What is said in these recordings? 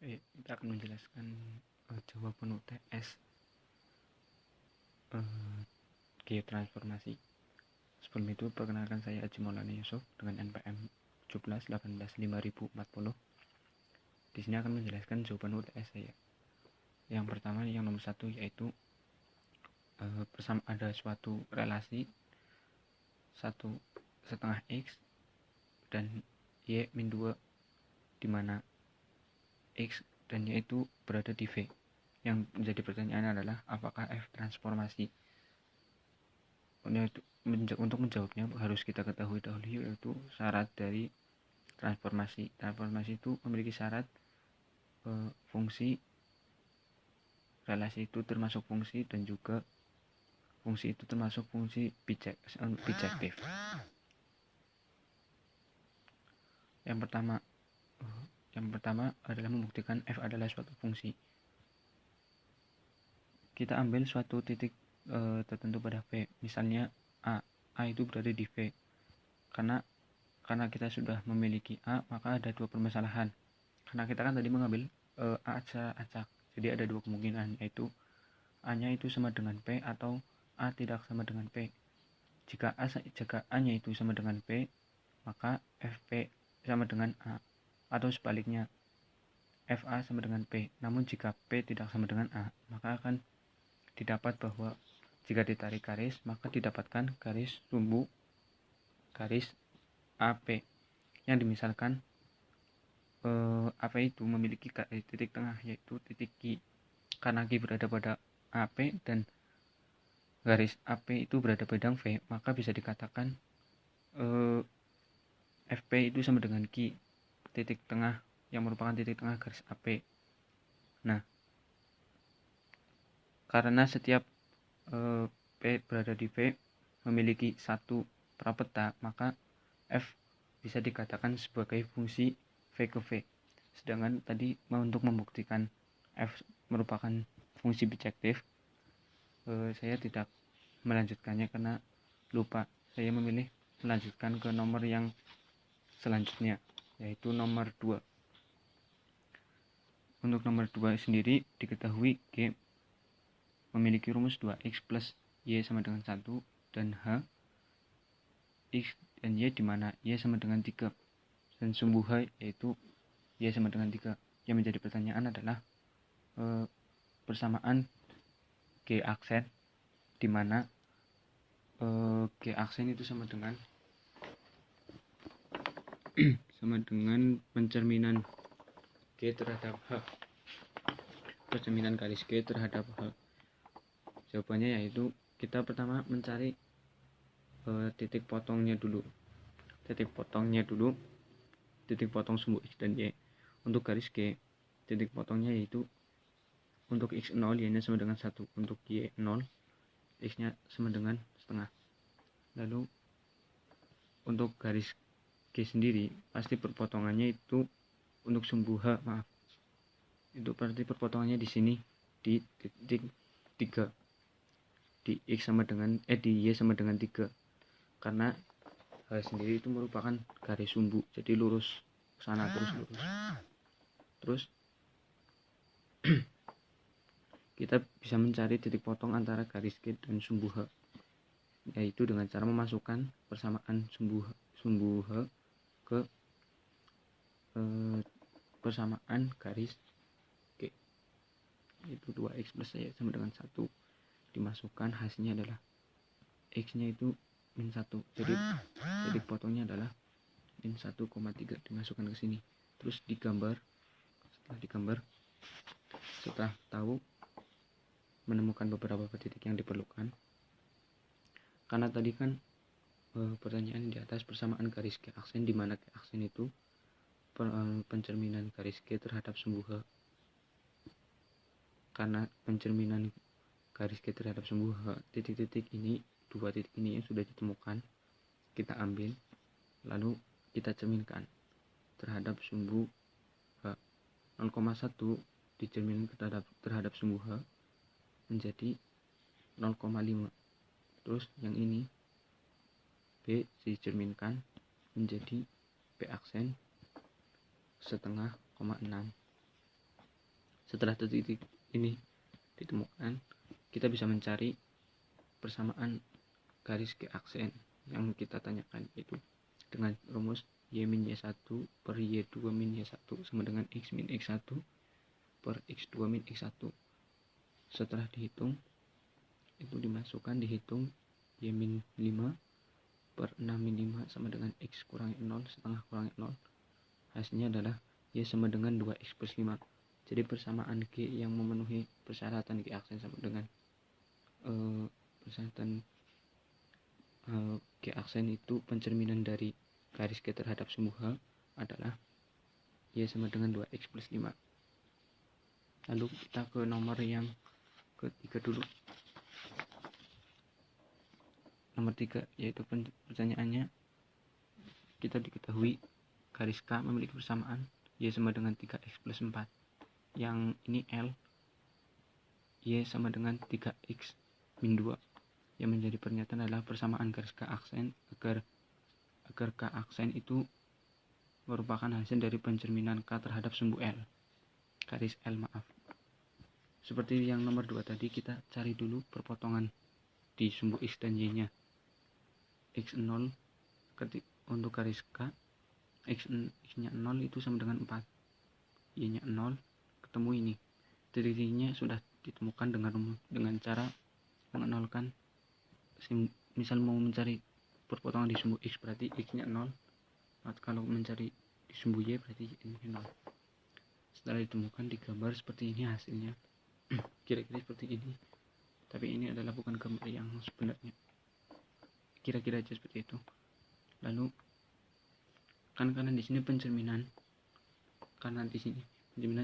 Kita akan menjelaskan jawaban UTS geotransformasi. Sebelum itu, perkenalkan saya Haji Maulana Yusuf dengan NPM 17185040. Di sini akan menjelaskan jawaban UTS saya. Yang pertama, yang nomor 1, yaitu ada suatu relasi 1,5 X dan Y min 2, di mana X dan Y itu berada di V. Yang menjadi pertanyaan adalah apakah F transformasi. Untuk menjawabnya harus kita ketahui dahulu, yaitu syarat dari transformasi. Transformasi itu memiliki syarat fungsi relasi itu termasuk fungsi, dan juga fungsi itu termasuk fungsi bijektif. Yang pertama adalah membuktikan F adalah suatu fungsi. Kita ambil suatu titik tertentu pada V, misalnya A itu berada di V. Karena kita sudah memiliki A, maka ada dua permasalahan. Karena kita kan tadi mengambil A acak, jadi ada dua kemungkinan, yaitu A-nya itu sama dengan P atau A tidak sama dengan P. Jika A-nya itu sama dengan P, maka FP sama dengan A, atau sebaliknya FA sama dengan P. Namun jika P tidak sama dengan A, maka akan didapat bahwa jika ditarik garis, maka didapatkan garis sumbu garis AP, yang dimisalkan AP itu memiliki titik tengah, yaitu titik Q. Karena Q berada pada AP dan garis AP itu berada pada V, maka bisa dikatakan FP itu sama dengan Q, titik tengah yang merupakan titik tengah garis AP. Nah, karena setiap P berada di V memiliki satu prapeta, maka F bisa dikatakan sebagai fungsi V ke V. Sedangkan tadi untuk membuktikan F merupakan fungsi bijektif, saya tidak melanjutkannya karena lupa. Saya memilih melanjutkan ke nomor yang selanjutnya, yaitu nomor 2. Untuk nomor 2 sendiri diketahui G memiliki rumus 2X plus Y sama dengan 1 dan H X dan Y, di mana Y sama dengan 3 dan sumbu H yaitu Y sama dengan 3. Yang menjadi pertanyaan adalah persamaan G aksen, di mana G aksen itu sama dengan pencerminan G terhadap H, pencerminan garis G terhadap H. Jawabannya yaitu kita pertama mencari titik potongnya dulu, titik potong sumbu X dan Y. Untuk garis G, titik potongnya yaitu untuk X 0, Y nya sama dengan 1, untuk Y 0, X nya sama dengan setengah. Lalu untuk garis G sendiri, pasti perpotongannya itu untuk sumbu H, itu berarti perpotongannya di sini di titik 3, di X sama dengan di Y sama dengan 3, karena H sendiri itu merupakan garis sumbu, jadi lurus ke sana terus lurus. Terus kita bisa mencari titik potong antara garis G dan sumbu H, yaitu dengan cara memasukkan persamaan sumbu H ke persamaan garis G, itu 2X plus Y sama dengan 1, dimasukkan, hasilnya adalah X nya itu min 1, jadi titik potongnya adalah min 1,3, dimasukkan ke sini. Terus setelah tahu menemukan beberapa titik yang diperlukan, karena tadi kan pertanyaan di atas persamaan garis G aksen, di mana G aksen itu pencerminan garis G terhadap sumbu H. Karena pencerminan garis G terhadap sumbu H, dua titik ini yang sudah ditemukan, kita ambil lalu kita cerminkan terhadap sumbu H. 0,1 dicerminkan terhadap sumbu H menjadi 0,5. Terus yang ini B dicerminkan menjadi P aksen 0,5, Setelah titik ini ditemukan, kita bisa mencari persamaan garis G aksen yang kita tanyakan, yaitu dengan rumus Y min Y1 per Y2 min Y1 sama dengan X min X1 per X2 min X1. Setelah dihitung, itu dimasukkan, dihitung Y min 5 per 6 min 5 sama dengan X kurangi 0 setengah kurangi 0. Hasilnya adalah Y sama dengan 2X plus 5. Jadi persamaan G yang memenuhi persyaratan G aksen sama dengan persyaratan G aksen itu pencerminan dari garis G terhadap sumbu H adalah Y sama dengan 2X plus 5. Lalu kita ke nomor yang ketiga dulu. Nomor 3, yaitu pertanyaannya, kita diketahui garis K memiliki persamaan Y sama dengan 3X plus 4. Yang ini L, Y sama dengan 3X min 2. Yang menjadi pernyataan adalah persamaan garis K aksen agar K aksen itu merupakan hasil dari pencerminan K terhadap sumbu L. Garis L, maaf. Seperti yang nomor 2 tadi, kita cari dulu perpotongan di sumbu X dan Y-nya. X0 untuk garis K, X-nya 0 itu sama dengan 4. Y-nya 0, ketemu ini. Titik-titiknya sudah ditemukan dengan cara mengenalkan. Misal mau mencari perpotongan di sumbu X berarti X-nya 0. Kalau mencari di sumbu Y berarti Y-nya 0. Setelah ditemukan, digambar seperti ini hasilnya. Kira-kira seperti ini. Tapi ini adalah bukan gambar yang sebenarnya. Kira-kira aja seperti itu. Lalu karena di sini pencerminan,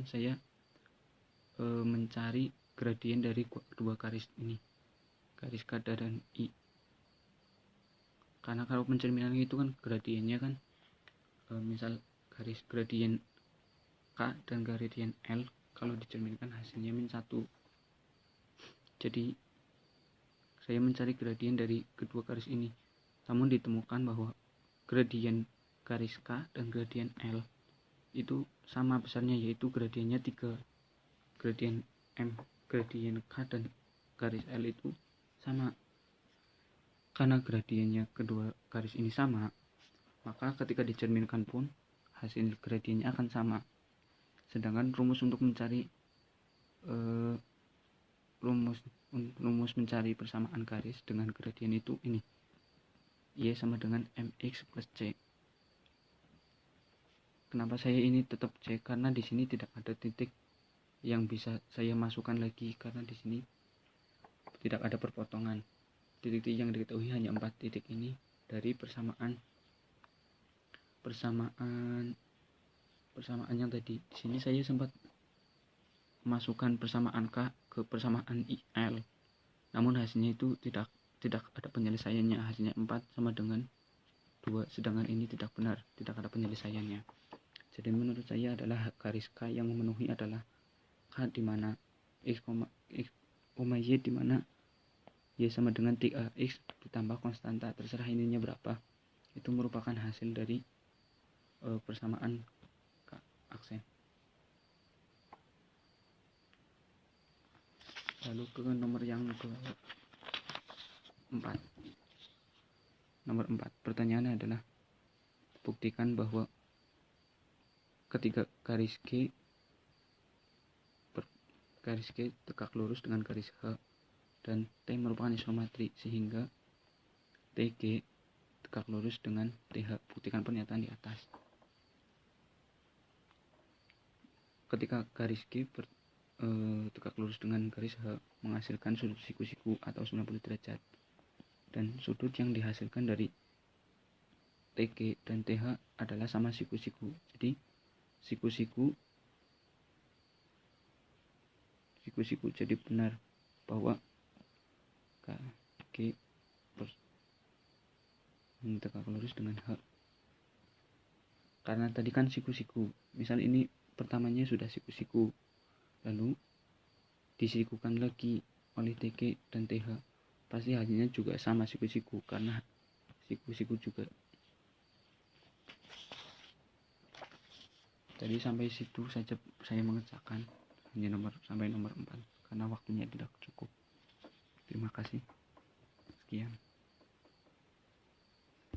saya mencari gradien dari kedua garis ini, garis K dan I. Karena kalau pencerminan itu kan gradiennya kan misal garis gradien K dan gradien L, kalau dicerminkan hasilnya min 1. Jadi saya mencari gradien dari kedua garis ini, namun ditemukan bahwa gradien garis K dan gradien L itu sama besarnya, yaitu gradiennya 3. Gradien K dan garis L itu sama. Karena gradiennya kedua garis ini sama, maka ketika dicerminkan pun hasil gradiennya akan sama. Sedangkan rumus untuk mencari rumus mencari persamaan garis dengan gradien itu ini, Y sama dengan mx plus c. Kenapa saya ini tetap C? Karena di sini tidak ada titik yang bisa saya masukkan lagi, karena di sini tidak ada perpotongan. Titik-titik yang diketahui hanya 4 titik ini dari persamaan yang tadi. Di sini saya sempat masukkan persamaan K ke persamaan IL, namun hasilnya itu tidak ada penyelesaiannya. Hasilnya 4 sama dengan 2, sedangkan ini tidak benar, tidak ada penyelesaiannya. Jadi menurut saya adalah garis K yang memenuhi adalah K di mana X, Y di mana Y sama dengan 3X ditambah konstanta, terserah ininya berapa. Itu merupakan hasil dari persamaan K aksen. Lalu ke nomor yang keempat. Nomor 4, pertanyaannya adalah buktikan bahwa ketika garis G tegak lurus dengan garis H dan T merupakan isometri, sehingga TG tegak lurus dengan TH. Buktikan pernyataan di atas. Ketika garis G tegak lurus dengan garis H menghasilkan sudut siku-siku atau 90 derajat, dan sudut yang dihasilkan dari TG dan TH adalah sama siku-siku. Jadi siku-siku jadi benar bahwa KG tegak lurus dengan H. Karena tadi kan siku-siku, misal ini pertamanya sudah siku-siku, lalu disikukan lagi oleh TG dan TH, pasti hasilnya juga sama siku-siku, karena siku-siku juga. Jadi sampai situ saja saya mengerjakan. hanya sampai nomor 4 karena waktunya tidak cukup. Terima kasih. Sekian.